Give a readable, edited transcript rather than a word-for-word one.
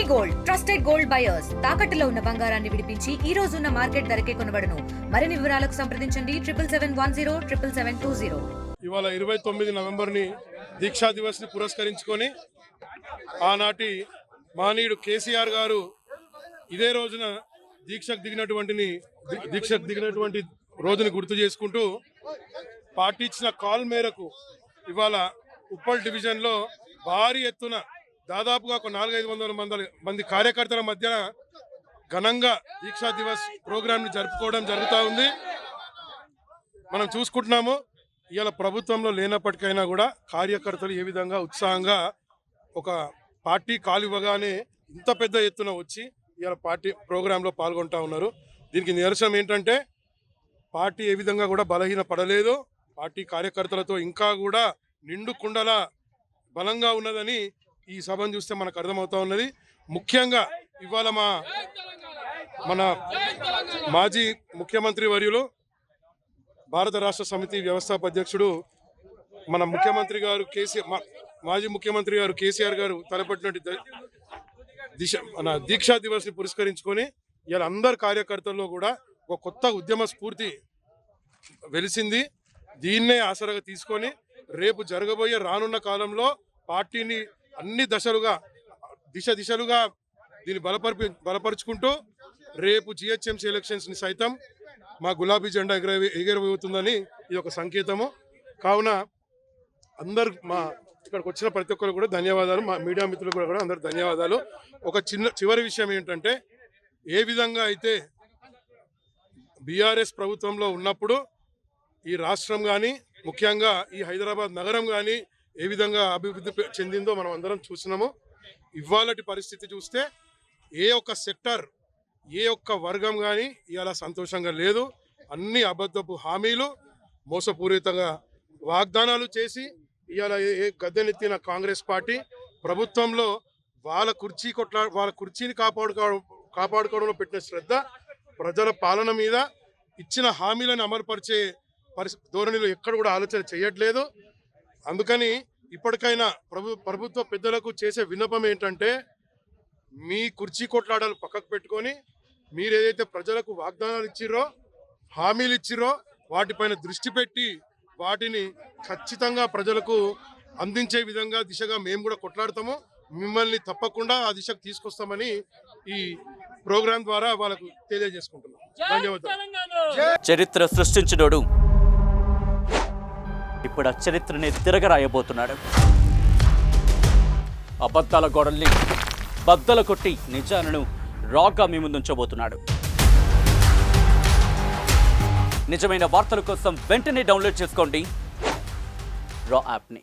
Gold trusted gold buyers తాకట్టులో ఉన్న బంగారాన్ని విడిపించి ఈ రోజు ఉన్న మార్కెట్ ధరకే కొనబడును. మరిన్ని వివరాలకు సంప్రదించండి 7771077720. ఇవాళ 29 నవంబర్ని దీక్షా దివస్ని పురస్కరించుకొని ఆనాటి మానీయుడు కేసీఆర్ గారు ఇదే రోజున దీక్షకు దిగినటువంటి రోజుని గుర్తు చేసుకుంటూ పార్టీ ఇచ్చిన కాల్ మేరకు ఇవాళ ఉప్పల్ డివిజన్లో భారీ ఎత్తున దాదాపుగా ఒక 400-500 మంది కార్యకర్తల మధ్యన ఘనంగా దీక్షా దివస్ ప్రోగ్రాంని జరుపుకోవడం జరుగుతూ ఉంది. మనం చూసుకుంటున్నాము ఇవాళ ప్రభుత్వంలో లేనప్పటికైనా కూడా కార్యకర్తలు ఏ విధంగా ఉత్సాహంగా ఒక పార్టీ కాలు ఇవ్వగానే ఇంత పెద్ద ఎత్తున వచ్చి ఇవాళ పార్టీ ప్రోగ్రాంలో పాల్గొంటూ ఉన్నారు. దీనికి నిదర్శనం ఏంటంటే పార్టీ ఏ విధంగా కూడా బలహీన పడలేదు, పార్టీ కార్యకర్తలతో ఇంకా కూడా నిండు కుండలా బలంగా ఉన్నదని ఈ సభను చూస్తే మనకు అర్థమవుతా ఉన్నది. ముఖ్యంగా ఇవాళ మన మాజీ ముఖ్యమంత్రి వర్యులు భారత రాష్ట్ర సమితి వ్యవస్థాపక అధ్యక్షుడు మన ముఖ్యమంత్రి గారు మాజీ ముఖ్యమంత్రి గారు కేసీఆర్ గారు తలపెట్టినటువంటి దీక్షా దివస్ని పురస్కరించుకొని ఇలా అందరు కార్యకర్తల్లో కూడా ఒక కొత్త ఉద్యమ స్ఫూర్తి వెలిసింది. దీన్నే ఆసరాగా తీసుకొని రేపు జరగబోయే రానున్న కాలంలో పార్టీని అన్ని దిశలుగా దీన్ని బలపరుచుకుంటూ రేపు జిహెచ్ఎంసీ ఎలక్షన్స్ని సైతం మా గులాబీ జెండా ఎగరబోతుందని ఇది ఒక సంకేతము. కావున అందరు ఇక్కడికి వచ్చిన ప్రతి ఒక్కరు కూడా ధన్యవాదాలు, మా మీడియా మిత్రులు కూడా అందరు ధన్యవాదాలు. ఒక చివరి విషయం ఏంటంటే ఏ విధంగా అయితే బీఆర్ఎస్ ప్రభుత్వంలో ఉన్నప్పుడు ఈ రాష్ట్రం కానీ ముఖ్యంగా ఈ హైదరాబాద్ నగరం కానీ ఏ విధంగా అభివృద్ధి చెందిందో మనం అందరం చూసినాము. ఇవాళటి పరిస్థితి చూస్తే ఏ ఒక్క సెక్టర్ ఏ ఒక్క వర్గం కానీ ఇవాళ సంతోషంగా లేదు. అన్ని అబద్ధపు హామీలు, మోసపూరితంగా వాగ్దానాలు చేసి ఇవాళ గద్దెనెత్తిన కాంగ్రెస్ పార్టీ ప్రభుత్వంలో వాళ్ళ కుర్చీని కాపాడుకోవడంలో పెట్టిన శ్రద్ధ ప్రజల పాలన మీద ఇచ్చిన హామీలను అమలుపరిచే ధోరణిలో ఎక్కడ కూడా ఆలోచన చేయట్లేదు. అందుకని ఇప్పటికైనా ప్రభుత్వ పెద్దలకు చేసే విన్నపం ఏంటంటే మీ కుర్చీ కొట్లాడాలు పక్కకు పెట్టుకొని మీరు ఏదైతే ప్రజలకు వాగ్దానాలు ఇచ్చిర్రో, హామీలు ఇచ్చిర్రో వాటిపైన దృష్టి పెట్టి వాటిని ఖచ్చితంగా ప్రజలకు అందించే విధంగా దిశగా మేము కూడా కొట్లాడతాము. మిమ్మల్ని తప్పకుండా ఆ దిశకు తీసుకొస్తామని ఈ ప్రోగ్రాం ద్వారా వాళ్ళకు తెలియజేసుకుంటున్నాం. ధన్యవాదాలు. చరిత్ర సృష్టించినోడు ఇప్పుడు ఆ చరిత్రని తిరగరాయబోతున్నాడు. అబద్ధాల గోడల్ని బద్దల కొట్టి నిజాలను రాగా మీ ముందుంచబోతున్నాడు. నిజమైన వార్తల కోసం వెంటనే డౌన్లోడ్ చేసుకోండి రా యాప్ని.